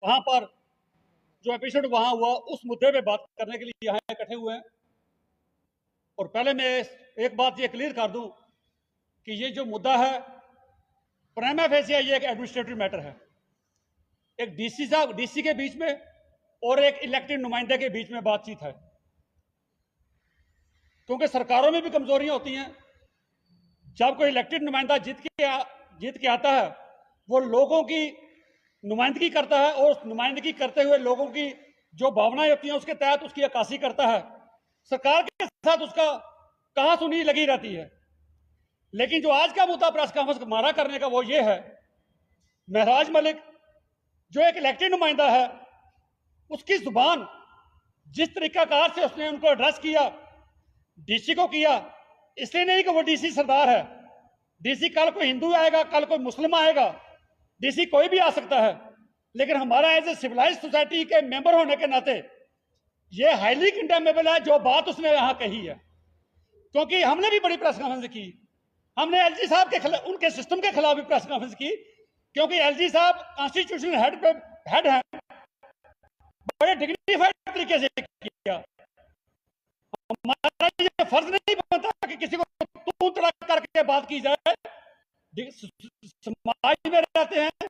वहां पर जो एपिसोड वहां हुआ उस मुद्दे पे बात करने के लिए यहाँ इकट्ठे हुए हैं। और पहले मैं एक बात ये क्लियर कर दूं कि ये जो मुद्दा है प्राइमा फेसिया ये एक एडमिनिस्ट्रेटिव मैटर है। एक डीसी के बीच में और एक इलेक्टेड नुमाइंदे के बीच में बातचीत है, क्योंकि सरकारों में भी कमजोरियां होती हैं। जब कोई इलेक्टेड नुमाइंदा जीत के आता है वो लोगों की नुमाइंदगी करता है और उस नुमाइंदगी करते हुए लोगों की जो भावनाएं होती हैं उसके तहत उसकी अक्कासी करता है। सरकार के साथ उसका कहां सुनी लगी रहती है। लेकिन जो आज का मुद्दा प्रेस कॉन्फ्रेंस हमारा करने का वो ये है, महराज मलिक जो एक इलेक्टेड नुमाइंदा है उसकी जुबान जिस तरीकाकार से उसने उनको एड्रेस किया, डीसी को किया, इसलिए नहीं कि वो डीसी सरदार है। डीसी कल कोई हिंदू आएगा, कल कोई मुस्लिम आएगा, डीसी कोई भी आ सकता है। लेकिन हमारा एज ए सिविलाइज्ड सोसाइटी के मेंबर होने के नाते ये हाईली कंडेमेबल है जो बात उसने यहां कही है। क्योंकि हमने भी बड़ी प्रेस कॉन्फ्रेंस की, हमने एलजी साहब के खिलाफ, उनके सिस्टम के खिलाफ भी प्रेस कॉन्फ्रेंस की, क्योंकि एलजी साहब कॉन्स्टिट्यूशनल हेड हैं, बड़े डिग्निफाइड तरीके से किया। हमारा ये फर्ज नहीं बनता कि किसी को तू तड़क करके बात की जाए। समाज में रहते हैं,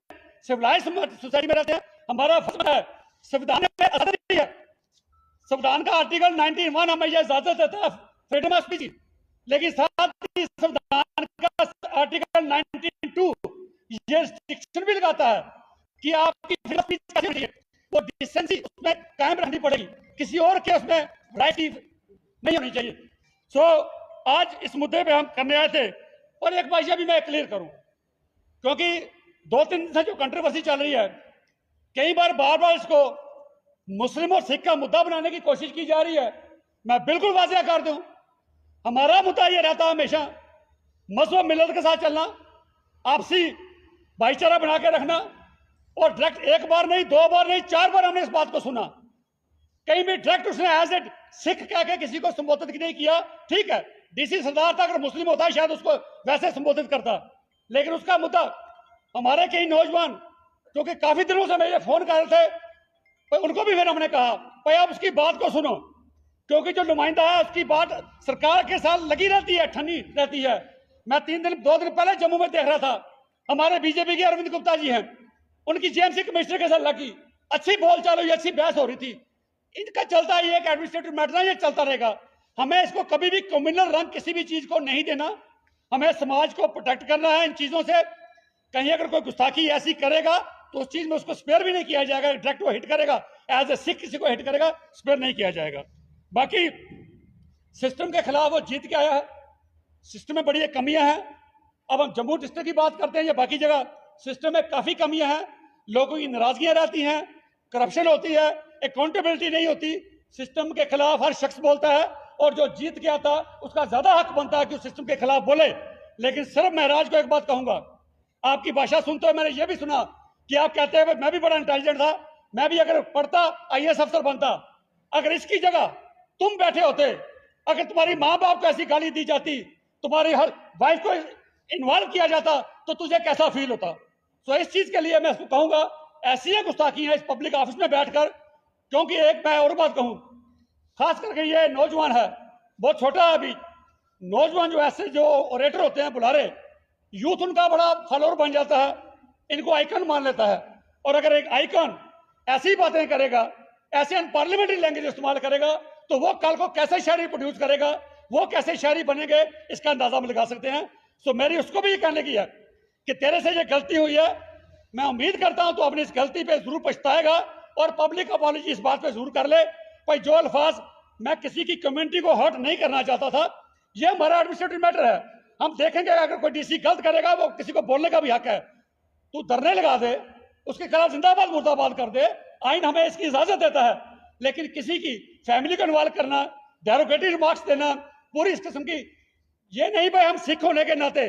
सिविलाइज्ड सोसाइटी में रहते हैं, हमारा फर्ज है। संविधान में असर है, संविधान का आर्टिकल 91 हमें यह इजाजत देता है फ्रीडम ऑफ स्पीच, लेकिन साथ ही संविधान का आर्टिकल 92 ये रिस्ट्रिक्शन भी लगाता है कि आपकी फ्रीडम ऑफ स्पीच कैसे होती है, वो डिसेंसी उसमें कायम रखनी पड़ेगी, किसी और के उसमें वैरायटी नहीं होनी चाहिए। सो आज इस मुद्दे पे हम करने आए थे। और एक बात यह भी मैं क्लियर करूं, क्योंकि 2-3 दिन से जो कंट्रोवर्सी चल रही है, कई बार बार इसको मुस्लिम और सिख का मुद्दा बनाने की कोशिश की जा रही है। मैं बिल्कुल वाज़ेह कर दूं, हमारा मुद्दा यह रहता है हमेशा मज़हब मिलत के साथ चलना, आपसी भाईचारा बना के रखना। और डायरेक्ट एक बार नहीं, 2 बार नहीं, 4 बार हमने इस बात को सुना। कहीं भी डायरेक्ट उसने एज ए सिख कह के किसी को संबोधित नहीं किया। ठीक है, डीसी सरदार था, अगर मुस्लिम होता शायद उसको वैसे संबोधित करता, लेकिन उसका मुद्दा हमारे कई नौजवान क्योंकि काफी दिनों से मेरे फोन कर रहे थे, तो उनको भी फिर हमने कहा भाई आप उसकी बात को सुनो, क्योंकि जो नुमाइंदा है उसकी बात सरकार के साथ लगी रहती है, ठनी रहती है। मैं 2 दिन पहले जम्मू में देख रहा था, हमारे बीजेपी के अरविंद गुप्ता जी हैं, उनकी जेएमसी कमिश्नर के साथ लगी, अच्छी बोलचाल हुई, अच्छी बहस हो रही थी। इनका चलता है, ये एक एडमिनिस्ट्रेटिव मैटर है, ये चलता रहेगा। हमें इसको कभी भी कम्युनल रंग किसी भी चीज को नहीं देना। हमें समाज को प्रोटेक्ट करना है इन चीजों से। कहीं अगर कोई गुस्ताखी ऐसी करेगा तो उस चीज में उसको स्पेयर भी नहीं किया जाएगा। डायरेक्ट वो हिट करेगा, एज ए सिख किसी को हिट करेगा, स्पेयर नहीं किया जाएगा। बाकी सिस्टम के खिलाफ वो जीत के आया है, सिस्टम में बड़ी कमियां हैं। अब हम जम्मू डिस्ट्रिक्ट की बात करते हैं या बाकी जगह, सिस्टम में काफी कमियां हैं, लोगों की नाराजगियां रहती हैं, करप्शन होती है, अकाउंटेबिलिटी नहीं होती। सिस्टम के खिलाफ हर शख्स बोलता है और जो जीत के आता उसका ज्यादा हक बनता है कि उस सिस्टम के खिलाफ बोले। लेकिन सिर्फ महराज को एक बात कहूंगा, आपकी भाषा सुनते हुए मैंने ये भी सुना कि आप कहते हैं मैं भी बड़ा इंटेलिजेंट था, मैं भी अगर पढ़ता आईएएस अफसर बनता। अगर इसकी जगह तुम बैठे होते, अगर तुम्हारी माँ बाप को ऐसी गाली दी जाती, तुम्हारी हर वाइफ को इन्वॉल्व किया जाता, तो तुझे कैसा फील होता। तो इस चीज के लिए मैं इसको कहूंगा, ऐसी है गुस्ताखी है इस पब्लिक ऑफिस में बैठकर। क्योंकि एक मैं और बात कहूं, खास करके ये नौजवान है, बहुत छोटा है अभी, नौजवान जो ऐसे जो ऑरेटर होते हैं, बुलारे, यूथ उनका बड़ा फॉलोअर बन जाता है, इनको आइकन मान लेता है। और अगर एक आइकन ऐसी बातें करेगा, ऐसे अनपार्लियामेंट्री लैंग्वेज इस्तेमाल करेगा, तो वो कल को कैसे शायरी प्रोड्यूस करेगा, वो कैसे शायरी बनेंगे, इसका अंदाजा हम लगा सकते हैं। सो मेरी उसको भी ये कहने की है कि तेरे से ये गलती हुई है, मैं उम्मीद करता हूं तो अपनी इस गलती पे जरूर पछताएगा और पब्लिक अपॉलॉजी इस बात पे जरूर कर ले। भाई जो अल्फाज, मैं किसी की कम्युनिटी को हर्ट नहीं करना चाहता था, ये हमारा एडमिनिस्ट्रेटिव मैटर है। हम देखेंगे अगर कोई डीसी गलत करेगा, वो किसी को बोलने का भी हक है, तू धरने लगा दे, उसके खिलाफ जिंदाबाद मुर्दाबाद कर दे, आइन हमें इसकी इजाजत देता है। लेकिन किसी की फैमिली को इन्वॉल्व करना, डेरोगेटरी रिमार्क्स देना, पूरी इस किस्म की, ये नहीं भाई। हम सिख होने के नाते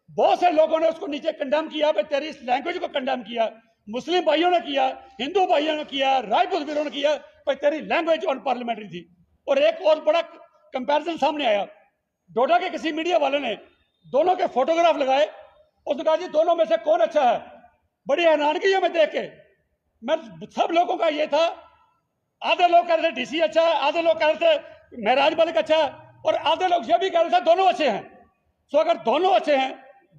बहुत से लोगों ने उसको नीचे कंडेम किया, भाई तेरी इस लैंग्वेज को कंडेम किया, मुस्लिम भाइयों ने किया, हिंदू भाइयों ने किया, राजपूत वीरों ने किया, भाई तेरी लैंग्वेज अनपार्लियामेंट्री थी। और एक और बड़ा कंपैरिजन सामने आया, डोडा के किसी मीडिया वाले ने दोनों के फोटोग्राफ लगाए, उसने कहा जी दोनों में से कौन अच्छा है। बड़ी हैरानगी है मैं देख के, मैं सब लोगों का ये था, आधे लोग कह रहे थे डीसी अच्छा है, आधे लोग कह रहे थे महराज मलिक अच्छा है, और आधे लोग ये भी कह रहे थे दोनों अच्छे हैं। तो अगर दोनों अच्छे हैं,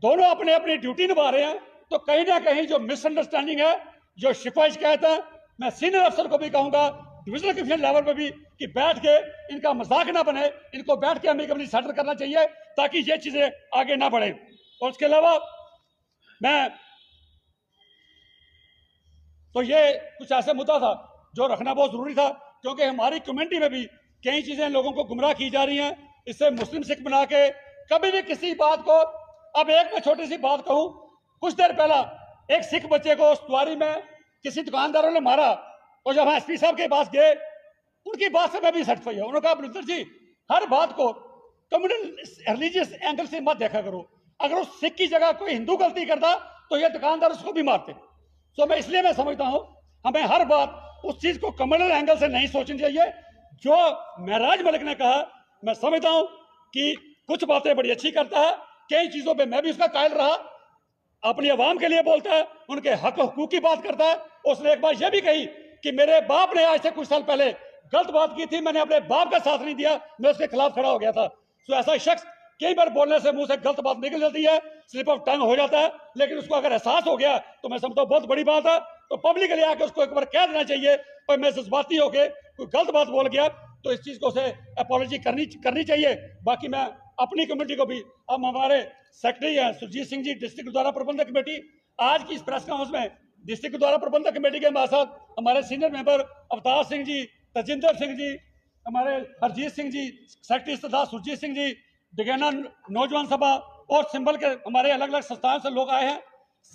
दोनों अपने अपनी ड्यूटी निभा रहे हैं, तो कहीं ना कहीं जो मिसअंडरस्टैंडिंग है, जो शिकवा शिकायत है, मैं सीनियर अफसर को भी कहूंगा, डिविजनल कमिश्नर लेवल पर भी, कि बैठ के इनका मजाक ना बने, इनको बैठ के अमेरिकली सेटल करना चाहिए ताकि ये चीजें आगे ना बढ़े। और उसके अलावा मैं तो ये कुछ ऐसे मुद्दा था जो रखना बहुत जरूरी था, क्योंकि हमारी कम्युनिटी में भी कई चीजें लोगों को गुमराह की जा रही हैं। इससे मुस्लिम सिख बना के कभी भी किसी बात को, अब एक मैं छोटी सी बात कहूं, कुछ देर पहला एक सिख बच्चे को सवारी में किसी दुकानदारों ने मारा, और जब हम एसपी साहब के पास गए, उनकी बात से मैं भी सेटिस्फाई हूं। उन्होंने कहा बलविंदर जी, हर बात को कम्युनल रिलीजियस एंगल से मत देखा करो, अगर उस सिख की जगह कोई हिंदू गलती करता तो ये दुकानदार उसको भी मारते। तो मैं इसलिए मैं समझता हूं हमें हर बात उस चीज को कम्युनल एंगल से नहीं सोचनी चाहिए। जो महराज मलिक ने कहा, मैं समझता हूं कि कुछ बातें बड़ी अच्छी करता है, कई चीजों पे मैं भी उसका कायल रहा, अपनी आवाम के लिए बोलता है, उनके हक हुकूक की बात करता है। उसने एक बात यह भी कही कि मेरे बाप ने आज से कुछ साल पहले गलत बात की थी, मैंने अपने बाप का साथ नहीं दिया, मैं उसके खिलाफ खड़ा हो गया था। तो ऐसा शख्स कई बार बोलने से मुंह से गलत बात निकल जाती है, स्लिप ऑफ टंग हो जाता है, लेकिन उसको अगर एहसास हो गया तो मैं समझता हूँ बहुत बड़ी बात है। तो पब्लिकली आके उसको एक बार कह देना चाहिए, और मैं जज्बाती होके कोई गलत बात बोल गया तो इस चीज को से अपॉलॉजी करनी चाहिए। बाकी मैं अपनी कमेटी को भी, अब हमारे सेक्रेटरी हैं सुरजीत सिंह जी, डिस्ट्रिक्ट गुरुद्वारा प्रबंधक कमेटी, आज की इस प्रेस कॉन्फ्रेंस में डिस्ट्रिक्ट गुरुद्वारा प्रबंधक कमेटी के हमारे साथ हमारे सीनियर मेंबर अवतार सिंह जी, तजिंदर सिंह जी, हमारे हरजीत सिंह जी, सेक्रेटरी सरदार सुरजीत सिंह जी, डिगेना नौजवान सभा और सिंबल के हमारे अलग अलग संस्थाओं से लोग आए हैं।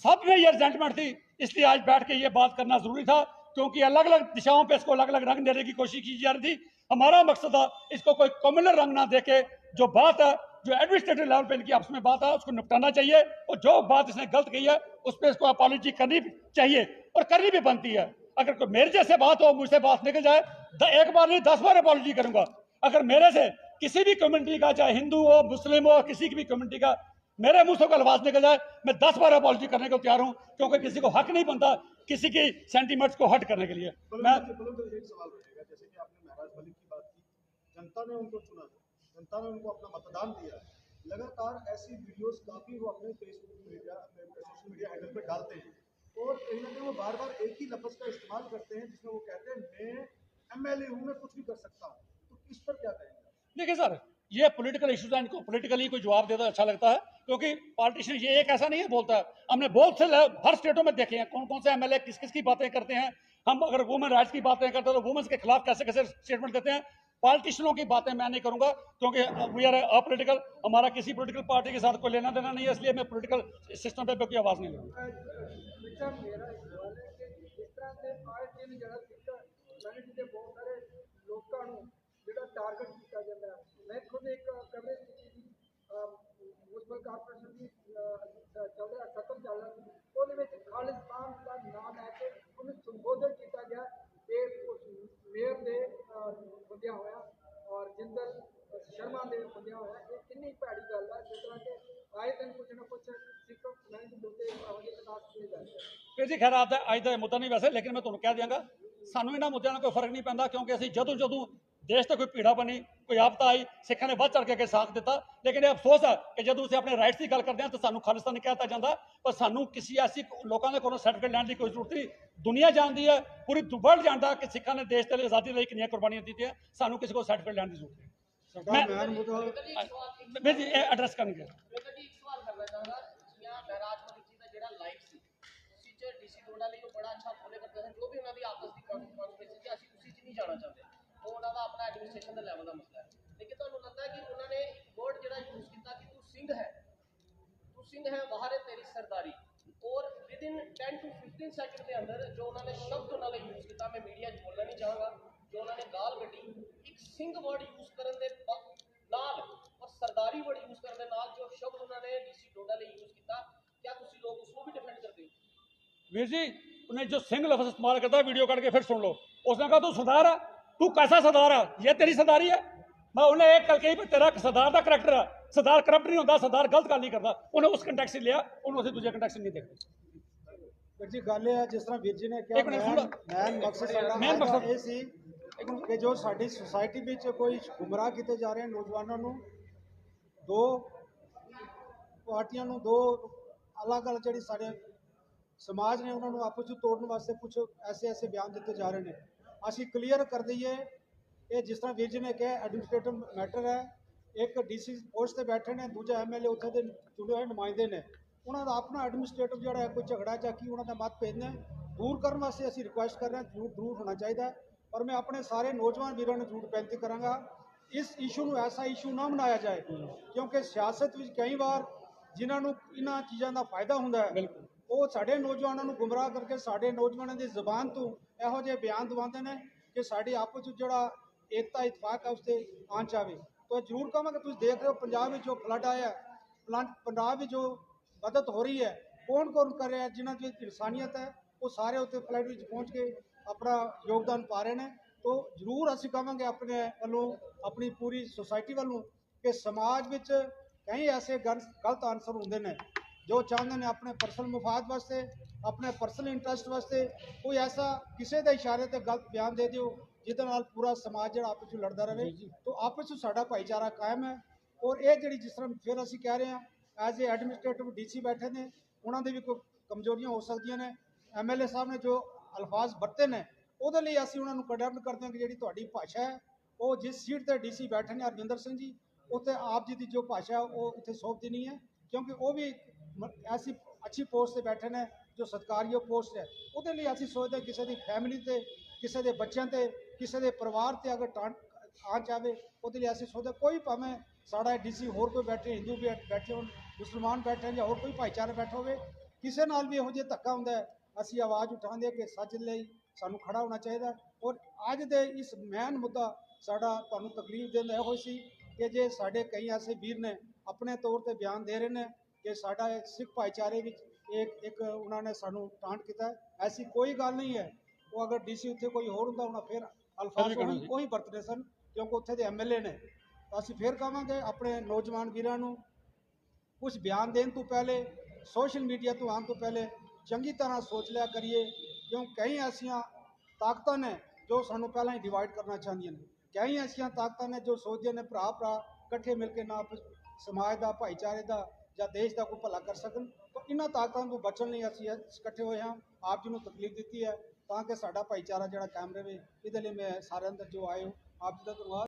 सब में ये रिजेंटमेंट थी, इसलिए आज बैठ के ये बात करना जरूरी था, क्योंकि अलग अलग दिशाओं पे इसको अलग अलग रंग देने की कोशिश की जा रही थी। हमारा मकसद था इसको कोई कम्युनल रंग ना देके, जो बात है, जो एडमिनिस्ट्रेटिव लेवल पे इनकी आपस में बात है, उसको निपटाना चाहिए, और जो बात इसने गलत कही है उस पर इसको अपॉलॉजी करनी चाहिए, और करनी भी बनती है। अगर कोई मेरे जैसे बात हो, मुझसे बात निकल जाए, एक बार नहीं 10 बार अपॉलॉजी करूंगा। अगर मेरे से किसी भी कम्युनिटी का, चाहे हिंदू हो, मुस्लिम हो, किसी की भी कम्युनिटी का मेरे मुंह से कोई अल्फाज निकल जाए, मैं 10 बार अपॉलॉजी करने को तैयार हूं, क्योंकि किसी को हक नहीं बनता किसी की सेंटीमेंट्स को हट करने के लिए। मैं एक सवाल रहेगा, जैसे कि आपने महराज मलिक की बात की, जनता ने उनको चुना, जनता ने उनको अपना मतदान दिया, लगातार ऐसी वीडियोस काफी वो अपने फेसबुक मीडिया, अपने सोशल मीडिया हैंडल पे डालते हैं, और कहीं ना कहीं वो बार बार एक ही लफ्ज का इस्तेमाल करते हैं, जिसमें वो कहते हैं मैं एमएलए हूं, मैं कुछ भी कर सकता हूं। तो इस पर क्या कहेंगे? देखिए सर, ये पॉलिटिकल इश्यूज है, इनको पॉलिटिकली कोई जवाब देता अच्छा लगता है, क्योंकि पॉलिटिशियन ये एक ऐसा नहीं है बोलता है। हमने बहुत से हर स्टेटों में देखे हैं कौन कौन से एमएलए किस किस की बातें करते हैं। हम अगर वुमेन राइट्स की बातें करते हैं तो वुमेन्स के खिलाफ कैसे कैसे स्टेटमेंट देते हैं। पॉलिटिशियनों की बातें मैं नहीं करूंगा, क्योंकि वी आर अपोलिटिकल, हमारा किसी पोलिटिकल पार्टी के साथ कोई लेना देना नहीं है, इसलिए मैं पोलिटिकल सिस्टम पे कोई आवाज नहीं लूंगा। टारगेट किया जाता है। मैं खुद एक कवरेज म्यूनसिपल कॉर्पोरेशन की चल रहा खत्म चल रहा है, ਉਹਦੇ ਵਿੱਚ ਖਾਲਿਸਤਾਨ ਦਾ ਨਾਮ ਹੈ ਕਿ ਉਹਨੂੰ ਸੰਬੋਧਨ ਕੀਤਾ ਗਿਆ ਤੇ ਉਸ ਮੇਅਰ ਦੇ ਬੰਦਿਆਂ ਹੋਇਆ ਔਰ ਜਿੰਦਲ ਸ਼ਰਮਾ ਦੇ ਬੰਦਿਆਂ ਹੋਇਆ। ਇਹ ਕਿੰਨੀ ਭੈੜੀ ਗੱਲ ਹੈ, ਜਿਸ ਤਰ੍ਹਾਂ ਕਿ ਆਏ ਦਿਨ ਕੁਝ ਨਾ ਕੁਝ ਸਿੱਖ ਕਮਿਊਨਿਟੀ ਦੇ ਉੱਤੇ ਇਹੋ ਜਿਹੇ ਕਦਾਸ ਕੀਤੇ ਜਾਂਦੇ हैं। फिर जी खैर आता है, अज का मुद्दा नहीं वैसे, लेकिन मैं तुम्हें कह दियांगा सानू इन्होंने मुद्दों का कोई फर्क नहीं पैंदा, क्योंकि असं जदों देश से कोई भीड़ा बनी, कोई आपदा आई, सिखा ने बढ़ चढ़ के साथ दिता। लेकिन यह अफसोस है कि जो असं अपने राइट्स की गल करते हैं तो सानू खालिस्तानी कहता जाता, पर सानू किसी ऐसी लोगों के कोलों सर्टिफिकेट लैण की कोई जरूरत नहीं। दुनिया जानती है, पूरी वर्ल्ड जानता कि सिखा ने देश के लिए आज़ादी लिए कितनी कुर्बानियां दी हैं, सानू किसी को सर्टिफिकेट लैण की जरूरत नहीं। मैं एड्रैस करेंगे डीसी डोडा ਲਈ ਉਹ ਬੜਾ ਅੱਛਾ ਫੋਲੇ ਕਰਦੇ ਹਨ, ਜੋ ਵੀ ਉਹਨਾਂ ਦੀ ਆਪਸ ਦੀ ਕਨਫਰੈਂਸ ਸੀ ਅਸੀਂ ਉਸੇ 'ਚ ਨਹੀਂ ਜਾਣਾ ਚਾਹੁੰਦੇ, ਉਹ ਉਹਨਾਂ ਦਾ ਆਪਣਾ ਐਡਮਿਨਿਸਟ੍ਰੇਸ਼ਨ ਦਾ ਲੈਵਲ ਦਾ ਮਸਲਾ ਹੈ। ਲੇਕਿਨ ਤੁਹਾਨੂੰ ਲੱਗਦਾ ਹੈ ਕਿ ਉਹਨਾਂ ਨੇ ਇੱਕ ਵਰਡ ਜਿਹੜਾ ਯੂਜ਼ ਕੀਤਾ ਕਿ ਤੂੰ ਸਿੰਘ ਹੈ ਬਾਹਰ ਹੈ ਤੇਰੀ ਸਰਦਾਰੀ, और विद इन 10 to 15 सेकंड के अंदर जो उन्होंने शब्द उन्होंने यूज़ किया, मैं मीडिया बोलना नहीं चाहूँगा, जो उन्होंने गाल कटी एक सिंह वर्ड यूज़ करने के नाल और सरदारी वर्ड यूज़ करने नाल जो शब्द उन्होंने डीसी डोडा लिए यूज़ किया, क्या तुम लोग उसको भी डिफेंड करते हो? वीर जी, उन्हें जो सिंह लफ्ज इस्तेमाल करता है, वीडियो काट के फिर सुन लो। उसने कहा तू सरदार है, तू कैसा सरदार है, ये तेरी सरदारी है। मैं उन्हें एक कल कही तेरा सरदार का करैक्टर है, सरदार करप्ट नहीं होता, सरदार गलत गल नहीं करता। उन्हें उस कंटेक्स्ट से लिया, उन्हें दूसरे कंटेक्स्ट नहीं देखते। ਵੀਰ ਜੀ ਗੱਲ ਇਹ ਹੈ ਜਿਸ ਤਰ੍ਹਾਂ ਵੀਰ ਜੀ ਨੇ ਕਿਹਾ ਇੱਕ ਮਿੰਟ ਮੈਨ ਮਕਸਦ ਸਾਡਾ ਮੇਨ ਅੱਜ ਦਾ ਮਕਸਦ- ਇਹ ਸੀ ਕਿ ਜੋ ਸਾਡੀ ਸੁਸਾਇਟੀ ਵਿੱਚ ਕੋਈ ਗੁੰਮਰਾਹ ਕੀਤੇ ਜਾ ਰਹੇ ਨੌਜਵਾਨਾਂ ਨੂੰ ਦੋ ਪਾਰਟੀਆਂ ਨੂੰ ਦੋ ਅਲੱਗ-ਅਲੱਗ ਜਿਹੜੀ ਸਾਡੇ ਸਮਾਜ ਨੇ ਉਹਨਾਂ ਨੂੰ ਆਪਸ ਵਿੱਚ ਤੋੜਨ ਵਾਸਤੇ ਕੁਝ ਐਸੇ ਬਿਆਨ ਦਿੱਤੇ ਜਾ ਰਹੇ ਨੇ। ਅਸੀਂ ਕਲੀਅਰ ਕਰ ਦਈਏ ਇਹ ਜਿਸ ਤਰ੍ਹਾਂ ਵੀਰ ਜੀ ਨੇ ਕਿਹਾ ਐਡਮਿਨਿਸਟ੍ਰੇਟਿਵ ਮੈਟਰ ਹੈ। ਇੱਕ ਡੀਸੀ ਪੋਸਟ ਤੇ ਬੈਠੇ ਨੇ, ਦੂਜਾ ਐਮਐਲਏ ਉੱਥੇ ਦੇ ਚੁਣੇ ਹੋਏ ਨੁਮਾਇੰਦੇ ਨੇ, ਉਹਨਾਂ ਦਾ ਆਪਣਾ ਐਡਮਿਨਿਸਟ੍ਰੇਟਿਵ ਜਿਹੜਾ ਹੈ ਕੋਈ ਝਗੜਾ ਜਾਂ ਕੀ ਉਹਨਾਂ ਦਾ ਮਤਭੇਦ ਨੇ ਦੂਰ ਕਰਨ ਵਾਸਤੇ ਅਸੀਂ ਰਿਕੁਐਸਟ ਕਰ ਰਹੇ ਹਾਂ ਜ਼ਰੂਰ ਹੋਣਾ ਚਾਹੀਦਾ ਹੈ। ਪਰ ਮੈਂ ਆਪਣੇ ਸਾਰੇ ਨੌਜਵਾਨ ਵੀਰਾਂ ਨੂੰ ਜ਼ਰੂਰ ਬੇਨਤੀ ਕਰਾਂਗਾ ਇਸ ਇਸ਼ੂ ਨੂੰ ਐਸਾ ਇਸ਼ੂ ਨਾ ਬਣਾਇਆ ਜਾਏ ਕਿਉਂਕਿ ਸਿਆਸਤ ਵਿੱਚ ਕਈ ਵਾਰ ਜਿਨ੍ਹਾਂ ਨੂੰ ਇਹਨਾਂ ਚੀਜ਼ਾਂ ਦਾ ਫਾਇਦਾ ਹੁੰਦਾ ਹੈ ਉਹ ਸਾਡੇ ਨੌਜਵਾਨਾਂ ਨੂੰ ਗੁੰਮਰਾਹ ਕਰਕੇ ਸਾਡੇ ਨੌਜਵਾਨਾਂ ਦੀ ਜ਼ੁਬਾਨ ਤੋਂ ਇਹੋ ਜਿਹੇ ਬਿਆਨ ਦਿਵਾਉਂਦੇ ਨੇ ਕਿ ਸਾਡੀ ਆਪਸ ਵਿੱਚ ਜਿਹੜਾ ਏਕਤਾ ਇਤਫਾਕ ਹੈ ਉਸ ਤੇ ਆਂਚ ਆਵੇ। ਤਾਂ ਜ਼ਰੂਰ ਕਹਾਂਗਾ ਤੁਸੀਂ ਦੇਖ ਰਹੇ ਹੋ ਪੰਜਾਬ ਵਿੱਚ ਜੋ ਫਲੱਡ ਆਇਆ ਪੰਜਾਬ ਵਿੱਚ ਜੋ ਮਦਦ ਹੋ ਰਹੀ ਹੈ ਕੌਣ ਕਰ ਰਿਹਾ ਜਿਨ੍ਹਾਂ ਦੀ ਇਨਸਾਨੀਅਤ ਹੈ ਉਹ ਸਾਰੇ ਉੱਥੇ ਫਲੱਡ ਵਿੱਚ ਪਹੁੰਚ ਕੇ ਆਪਣਾ ਯੋਗਦਾਨ ਪਾ ਰਹੇ ਨੇ। ਤਾਂ ਜ਼ਰੂਰ ਅਸੀਂ ਕਹਾਂਗੇ ਆਪਣੇ ਵੱਲੋਂ ਆਪਣੀ ਪੂਰੀ ਸੁਸਾਇਟੀ ਵੱਲੋਂ ਕਿ ਸਮਾਜ ਵਿੱਚ ਕਈ ਐਸੇ ਗਲਤ ਆਨਸਰ ਹੁੰਦੇ ਨੇ ਜੋ ਚਾਹੁੰਦੇ ਨੇ ਆਪਣੇ ਪਰਸਨਲ ਮੁਫਾਦ ਵਾਸਤੇ ਆਪਣੇ ਪਰਸਨਲ ਇੰਟਰਸਟ ਵਾਸਤੇ ਕੋਈ ਐਸਾ ਕਿਸੇ ਦੇ ਇਸ਼ਾਰੇ ਤੇ ਗਲਤ ਬਿਆਨ ਦੇ ਦਿਓ ਜਿਹਦੇ ਨਾਲ ਪੂਰਾ ਸਮਾਜ ਜਿਹੜਾ ਆਪਸ ਵਿੱਚ ਲੜਦਾ ਰਹੇ। ਤਾਂ ਆਪਸ ਵਿੱਚ ਸਾਡਾ ਭਾਈਚਾਰਾ ਕਾਇਮ ਹੈ ਔਰ ਇਹ ਜਿਹੜੀ ਜਿਸ ਤਰ੍ਹਾਂ ਫਿਰ ਅਸੀਂ ਕਹਿ ਰਹੇ ਹਾਂ ਐਜ਼ ਏ ਐਡਮਿਨਿਸਟ੍ਰੇਟਿਵ ਡੀਸੀ ਬੈਠੇ ਨੇ ਉਹਨਾਂ ਦੀ ਵੀ ਕੋਈ ਕਮਜ਼ੋਰੀਆਂ ਹੋ ਸਕਦੀਆਂ ਨੇ। ਐਮਐਲਏ ਸਾਹਿਬ ਨੇ ਜੋ ਅਲਫਾਜ਼ ਵਰਤੇ ਨੇ ਉਹਦੇ ਲਈ ਅਸੀਂ ਉਹਨਾਂ ਨੂੰ ਕੰਡੈਮ ਕਰਦੇ ਹਾਂ ਕਿ ਜਿਹੜੀ ਤੁਹਾਡੀ ਭਾਸ਼ਾ ਹੈ ਉਹ ਜਿਸ ਸੀਟ ਤੇ ਡੀਸੀ ਬੈਠੇ ਨੇ ਹਰਜਿੰਦਰ ਸਿੰਘ ਜੀ ਉੱਥੇ ਆਪ ਜੀ ਦੀ ਜੋ ਭਾਸ਼ਾ ਉਹ ਇੱਥੇ ਸੌਂਪਦੀ ਨਹੀਂ ਹੈ ਕਿਉਂਕਿ ਉਹ ਵੀ ਐਸੀ ਅੱਛੀ ਪੋਸਟ ਤੇ ਬੈਠੇ ਨੇ ਜੋ ਸਤਿਕਾਰਯੋਗ ਪੋਸਟ ਹੈ। ਉਹਦੇ ਲਈ ਅਸੀਂ ਸੋਚਦੇ ਕਿਸੇ ਦੀ ਫੈਮਿਲੀ ਤੇ ਕਿਸੇ ਦੇ ਬੱਚਿਆਂ ਤੇ ਕਿਸੇ ਦੇ ਪਰਿਵਾਰ ਤੇ ਅਗਰ ਆਂਚ ਆਵੇ ਉਹਦੇ ਲਈ ਅਸੀਂ ਸੋਚਦੇ ਕੋਈ ਭਾਵੇਂ ਸਾਡਾ ਡੀਸੀ ਹੋਰ ਕੋਈ ਬੈਠੇ ਹਿੰਦੂ ਵੀ ਬੈਠੇ ਹੋਣ ਮੁਸਲਮਾਨ ਬੈਠੇ ਜਾਂ ਹੋਰ ਕੋਈ ਭਾਈਚਾਰਾ ਬੈਠਾ ਹੋਵੇ ਕਿਸੇ ਨਾਲ ਵੀ ਇਹੋ ਜਿਹਾ ਧੱਕਾ ਹੁੰਦਾ ਹੈ ਅਸੀਂ ਆਵਾਜ਼ ਉਠਾਉਂਦੇ ਹਾਂ ਕਿ ਸੱਚ ਲਈ ਸਾਨੂੰ ਖੜਾ ਹੋਣਾ ਚਾਹੀਦਾ। ਔਰ ਅੱਜ ਦੇ ਇਸ ਮੈਨ ਮੁੱਦਾ ਸਾਡਾ ਤੁਹਾਨੂੰ ਤਕਲੀਫ ਦਿੰਦਾ ਇਹੋ ਸੀ ਕਿ ਜੇ ਸਾਡੇ ਕਈ ਐਸੇ ਵੀਰ ਨੇ ਆਪਣੇ ਤੌਰ ਤੇ ਬਿਆਨ ਦੇ ਰਹੇ ਨੇ ਕਿ ਸਾਡਾ ਸਿੱਖ ਭਾਈਚਾਰੇ ਵਿੱਚ ਇੱਕ ਉਹਨਾਂ ਨੇ ਸਾਨੂੰ ਟਾਂਟ ਕੀਤਾ ਐਸੀ ਕੋਈ ਗੱਲ ਨਹੀਂ ਹੈ। ਉਹ ਅਗਰ ਡੀਸੀ ਉੱਥੇ ਕੋਈ ਹੋਰ ਹੁੰਦਾ ਉਹਨਾਂ ਫਿਰ ਅਲਫਾਜ਼ ਉਹੀ ਵਰਤਦੇ ਸਨ ਕਿਉਂਕਿ ਉੱਥੇ ਦੇ ਐਮਐਲਏ ਨੇ। ਅਸੀਂ ਫਿਰ ਕਹਾਂਗੇ ਆਪਣੇ ਨੌਜਵਾਨ ਵੀਰਾਂ ਨੂੰ ਕੁਝ ਬਿਆਨ ਦੇਣ ਤੋਂ ਪਹਿਲੇ ਸੋਸ਼ਲ ਮੀਡੀਆ ਤੋਂ ਆਉਣ ਤੋਂ ਪਹਿਲੇ ਚੰਗੀ ਤਰ੍ਹਾਂ ਸੋਚ ਲਿਆ ਕਰੀਏ ਕਿਉਂ ਕਈ ਐਸੀਆਂ ਤਾਕਤਾਂ ਨੇ ਜੋ ਸਾਨੂੰ ਪਹਿਲਾਂ ਹੀ ਡਿਵਾਈਡ ਕਰਨਾ ਚਾਹੁੰਦੀਆਂ ਨੇ। ਕਈ ਐਸੀਆਂ ਤਾਕਤਾਂ ਨੇ ਜੋ ਸੋਚਦੇ ਨੇ ਭਰਾ ਇਕੱਠੇ ਮਿਲ ਕੇ ਨਾ ਸਮਾਜ ਦਾ ਭਾਈਚਾਰੇ ਦਾ ਜਾਂ ਦੇਸ਼ ਦਾ ਕੋਈ ਭਲਾ ਕਰ ਸਕਣ। ਤਾਂ ਇਹਨਾਂ ਤਾਕਤਾਂ ਤੋਂ ਬਚਣ ਲਈ ਅਸੀਂ ਇਕੱਠੇ ਹੋਏ ਹਾਂ ਆਪ ਜੀ ਨੂੰ ਤਕਲੀਫ ਦਿੱਤੀ ਹੈ ਤਾਂ ਕਿ ਸਾਡਾ ਭਾਈਚਾਰਾ ਜਿਹੜਾ ਕਾਇਮ ਰਹੇ। ਇਹਦੇ ਲਈ ਮੈਂ ਸਾਰਿਆਂ ਦਾ ਜੋ ਆਏ ਹੋ ਆਪ ਜੀ ਦਾ ਧੰਨਵਾਦ।